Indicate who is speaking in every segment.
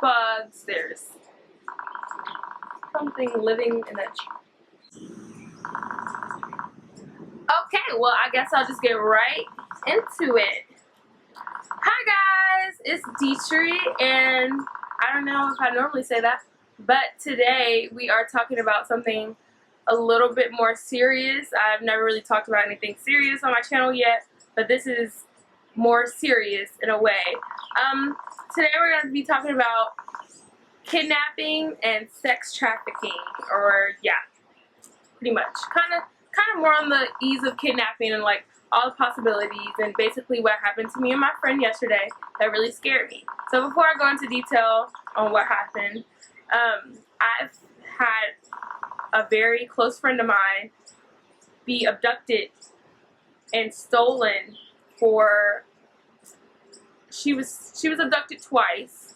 Speaker 1: bugs, there's something living in that tree. Okay, well, I guess I'll just get right into it. Hi guys, it's Detri, and I don't know if I normally say that, but today we are talking about something a little bit more serious. I've never really talked about anything serious on my channel yet, but this is more serious in a way. Today we're going to be talking about kidnapping and sex trafficking, or yeah, pretty much. Kind of more on the ease of kidnapping and like all the possibilities, and basically what happened to me and my friend yesterday that really scared me. So before I go into detail on what happened, I've had a very close friend of mine be abducted and stolen for, she was abducted twice,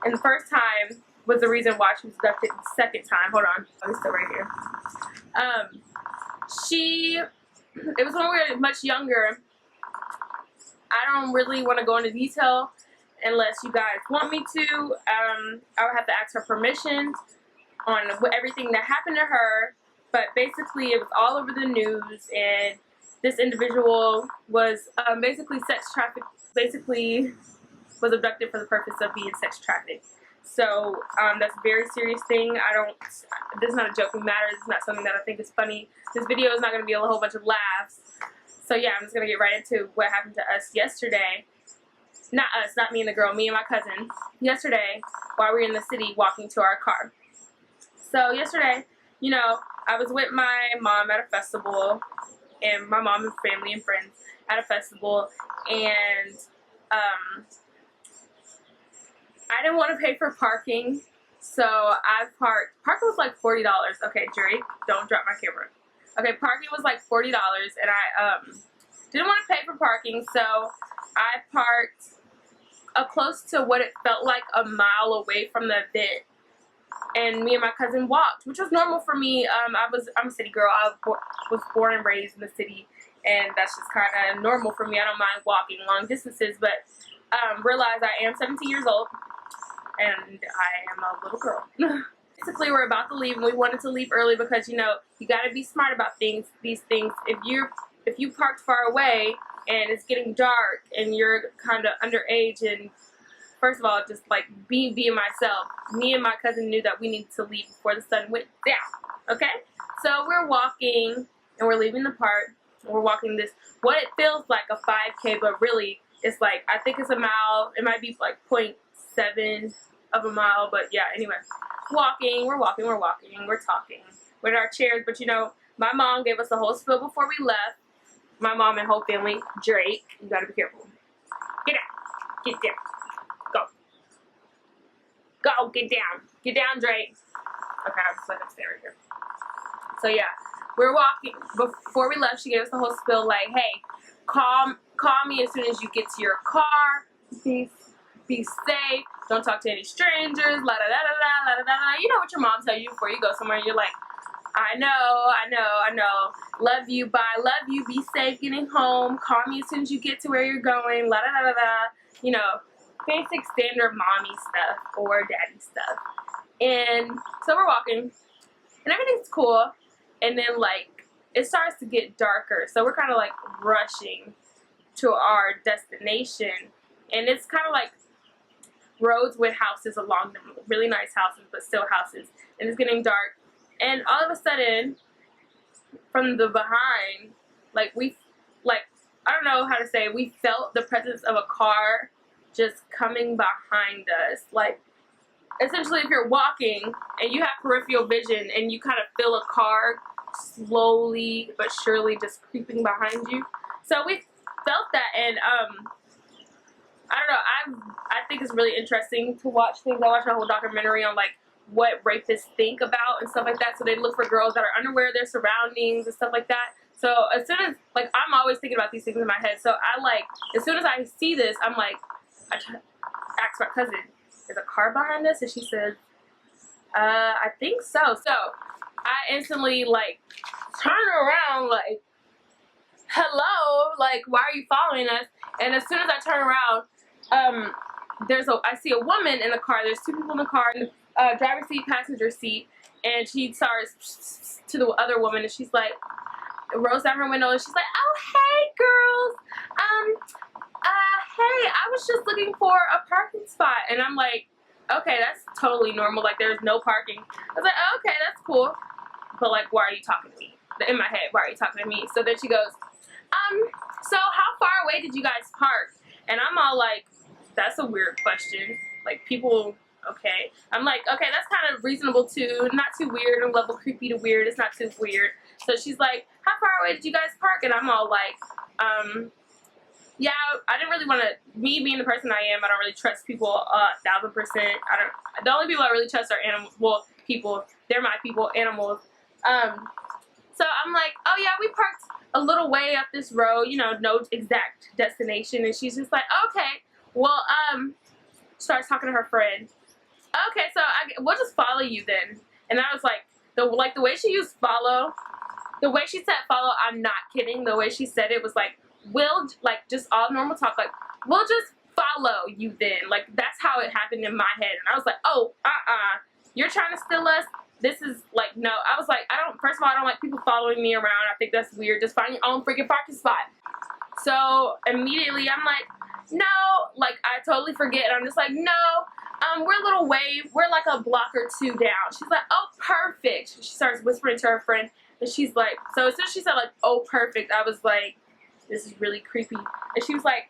Speaker 1: and the first time was the reason why she was abducted. The second time, hold on, it's still right here. It was when we were much younger. I don't really want to go into detail unless you guys want me to. I would have to ask her permission on everything that happened to her, but basically it was all over the news, and this individual was basically was abducted for the purpose of being sex trafficked. So that's a very serious thing. This is not a joking matter. This is not something that I think is funny. This video is not going to be a whole bunch of laughs. So yeah, I'm just going to get right into what happened to us yesterday. Not us, not me and the girl, me and my cousin. Yesterday, while we were in the city walking to our car. So yesterday, you know, I was with my mom at a festival, and my mom and family and friends at a festival, and I didn't want to pay for parking, so I parked. Parking was like $40. Okay, Drake, don't drop my camera. Okay, parking was like $40, and I didn't want to pay for parking, so I parked close to what it felt like a mile away from the event. And me and my cousin walked, which was normal for me. I'm a city girl. I was born and raised in the city, and that's just kind of normal for me. I don't mind walking long distances, but realize I am 17 years old, and I am a little girl. Basically, we're about to leave, and we wanted to leave early because, you know, you got to be smart about these things. If you parked far away and it's getting dark and you're kind of underage, and first of all, just like being myself, me and my cousin knew that we needed to leave before the sun went down. Okay, so we're walking and we're leaving the park. We're walking this, what it feels like a 5K, but really it's like, I think it's a mile. It might be like 0.7 of a mile, but yeah, anyway, we're walking, we're talking with our chairs. But you know, my mom gave us the whole spiel before we left. My mom and whole family. Drake, you gotta be careful. Get out, get down. Go, get down, Drake. Okay, I'm just gonna stay right here. So yeah, we're walking. Before we left, she gave us the whole spiel, like, hey, call me as soon as you get to your car. Be safe. Don't talk to any strangers. La da da da da la da da. You know what your mom tell you before you go somewhere. You're like, I know. Love you. Bye. Love you. Be safe getting home. Call me as soon as you get to where you're going. La da da da da. You know, basic standard mommy stuff or daddy stuff. And so we're walking, and everything's cool, and then like it starts to get darker, so we're kind of like rushing to our destination, and it's kind of like roads with houses along them, really nice houses, but still houses, and it's getting dark, and all of a sudden from the behind, I don't know how to say, we felt the presence of a car just coming behind us. Like, essentially, if you're walking and you have peripheral vision and you kind of feel a car slowly but surely just creeping behind you. So we felt that, and I don't know, I think it's really interesting to watch things. I watched a whole documentary on like what rapists think about and stuff like that. So they look for girls that are unaware of their surroundings and stuff like that. So as soon as, like, I'm always thinking about these things in my head. So I like, as soon as I see this, I'm like, I asked my cousin, is a car behind us? And she said, I think so. So I instantly like turn around like, hello, like, why are you following us? And as soon as I turn around, I see a woman in the car. There's two people in the car, driver's seat, passenger seat, and she starts to the other woman, and she's like, rolls down her window, and she's like, oh, hey, girls, hey, I was just looking for a parking spot. And I'm like, okay, that's totally normal. Like, there's no parking. I was like, oh, okay, that's cool. But, like, why are you talking to me? In my head, why are you talking to me? So then she goes, so how far away did you guys park? And I'm all like, that's a weird question. Like, people, okay. I'm like, okay, that's kind of reasonable too. Not too weird, a level creepy to weird. It's not too weird. So she's like, how far away did you guys park? And I'm all like, yeah, I didn't really want to, me being the person I am, I don't really trust people 1000%. The only people I really trust are animals, well, people, they're my people, animals. So I'm like, oh yeah, we parked a little way up this road, you know, no exact destination. And she's just like, okay, well, starts talking to her friend. Okay, so we'll just follow you then. And I was like, the way she used follow, the way she said follow, I'm not kidding. The way she said it was like, we'll, like, just all normal talk, like, we'll just follow you then. Like, that's how it happened in my head. And I was like, oh, you're trying to steal us? This is, like, no. I was like, first of all, I don't like people following me around. I think that's weird. Just find your own freaking parking spot. So, immediately, I'm like, no. Like, I totally forget. And I'm just like, no. We're a little way. We're, like, a block or two down. She's like, oh, perfect. She starts whispering to her friend. And she's like, so as soon as she said, like, oh, perfect, I was like, this is really creepy. And she was like,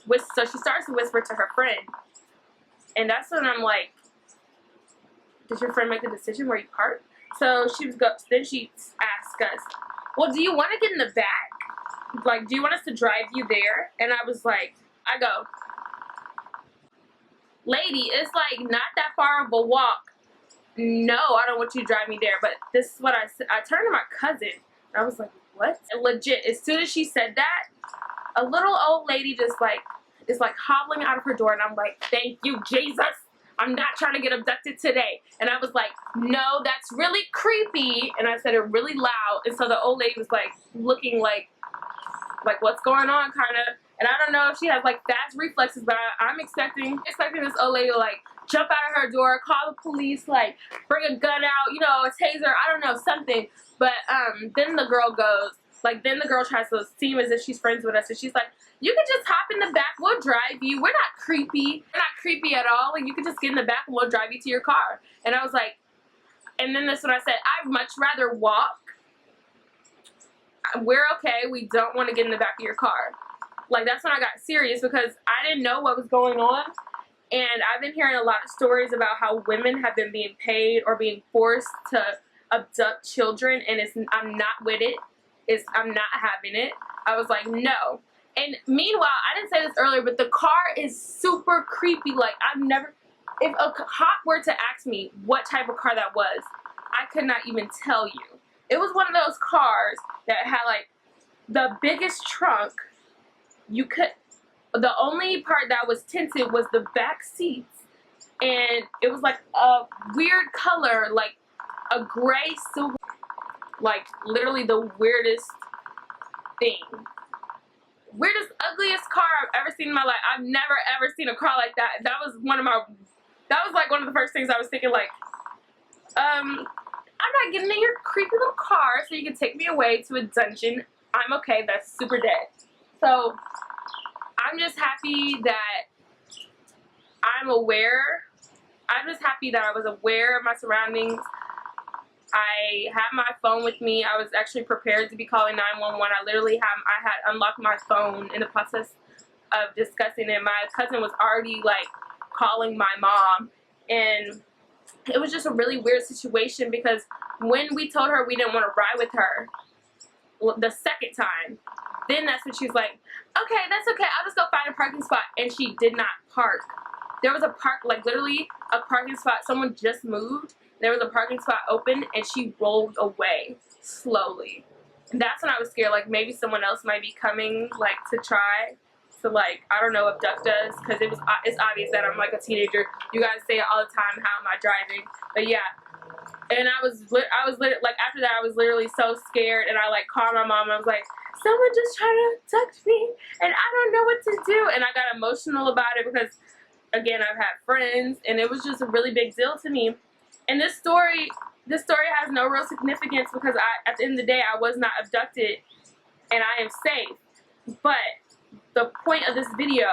Speaker 1: so she starts to whisper to her friend. And that's when I'm like, did your friend make a decision where you park? So then she asked us, well, do you want to get in the back? Like, do you want us to drive you there? And I was like, I go, lady, it's like not that far of a walk. No, I don't want you to drive me there. But this is what I said. I turned to my cousin. And I was like, what? And legit, as soon as she said that, a little old lady just like, is like hobbling out of her door. And I'm like, thank you, Jesus. I'm not trying to get abducted today. And I was like, no, that's really creepy. And I said it really loud. And so the old lady was like looking like what's going on, kind of. And I don't know if she has like fast reflexes, but I'm expecting this old lady to like jump out of her door, call the police, like bring a gun out, you know, a taser, I don't know, something. But then the girl goes, like, then the girl tries to seem as if she's friends with us. And she's like, you can just hop in the back. We'll drive you. We're not creepy. We're not creepy at all. Like, you can just get in the back and we'll drive you to your car. And I was like, and then that's when I said, I'd much rather walk. We're okay. We don't want to get in the back of your car. Like, that's when I got serious because I didn't know what was going on. And I've been hearing a lot of stories about how women have been being paid or being forced to abduct children. And I'm not with it. I'm not having it. I was like, no. And meanwhile, I didn't say this earlier, but the car is super creepy. Like, if a cop were to ask me what type of car that was, I could not even tell you. It was one of those cars that had, like, the biggest trunk. The only part that was tinted was the back seats. And it was, like, a weird color, like a gray silver. Like, literally the weirdest thing. Weirdest, ugliest car I've ever seen in my life. I've never, ever seen a car like that. That was like one of the first things I was thinking, like, I'm not getting in your creepy little car so you can take me away to a dungeon. I'm okay. That's super dead. So, I'm just happy that I'm aware. I'm just happy that I was aware of my surroundings. I had my phone with me. I was actually prepared to be calling 911. I had unlocked my phone in the process of discussing it. My cousin was already like calling my mom, and it was just a really weird situation because when we told her we didn't want to ride with her the second time, then that's when she was like, okay, that's okay. I'll just go find a parking spot. And she did not park. There was a like literally a parking spot. Someone just moved. There was a parking spot open, and she rolled away slowly. And that's when I was scared, like, maybe someone else might be coming, like, to try to, like, I don't know, abduct us, because it's obvious that I'm, like, a teenager. You guys say it all the time, how am I driving? But, yeah. And I was like, after that, I was literally so scared, and I, like, called my mom, and I was like, someone just tried to abduct me, and I don't know what to do. And I got emotional about it because again, I've had friends, and it was just a really big deal to me. And this story has no real significance because at the end of the day, I was not abducted, and I am safe. But the point of this video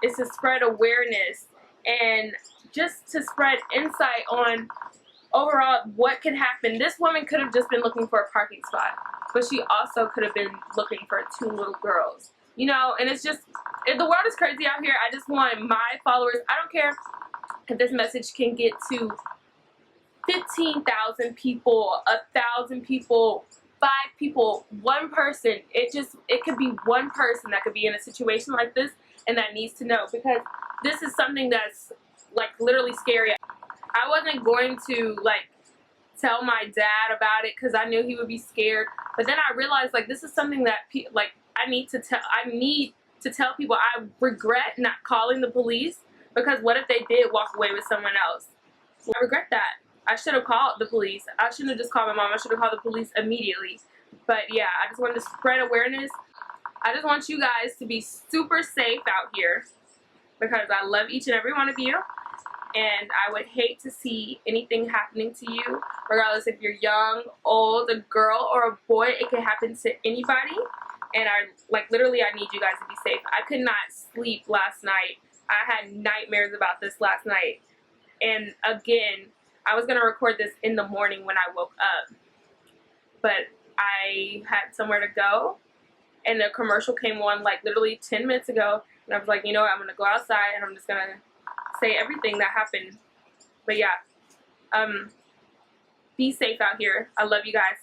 Speaker 1: is to spread awareness and just to spread insight on overall what could happen. This woman could have just been looking for a parking spot, but she also could have been looking for 2 little girls. You know, and it's just, the world is crazy out here. I just want my followers, I don't care if this message can get to 15,000 people, 1,000 people, 5 people, 1 person. It could be 1 person that could be in a situation like this and that needs to know, because this is something that's like literally scary. I wasn't going to like tell my dad about it because I knew he would be scared, but then I realized like this is something that I need to tell people. I regret not calling the police, because what if they did walk away with someone else? I regret that. I should have called the police. I shouldn't have just called my mom. I should have called the police immediately. But yeah, I just wanted to spread awareness. I just want you guys to be super safe out here, because I love each and every one of you. And I would hate to see anything happening to you, regardless if you're young, old, a girl, or a boy. It can happen to anybody. And literally, I need you guys to be safe. I could not sleep last night. I had nightmares about this last night. And again, I was going to record this in the morning when I woke up, but I had somewhere to go, and the commercial came on like literally 10 minutes ago, and I was like, you know what, I'm going to go outside and I'm just going to say everything that happened. But yeah, be safe out here. I love you guys.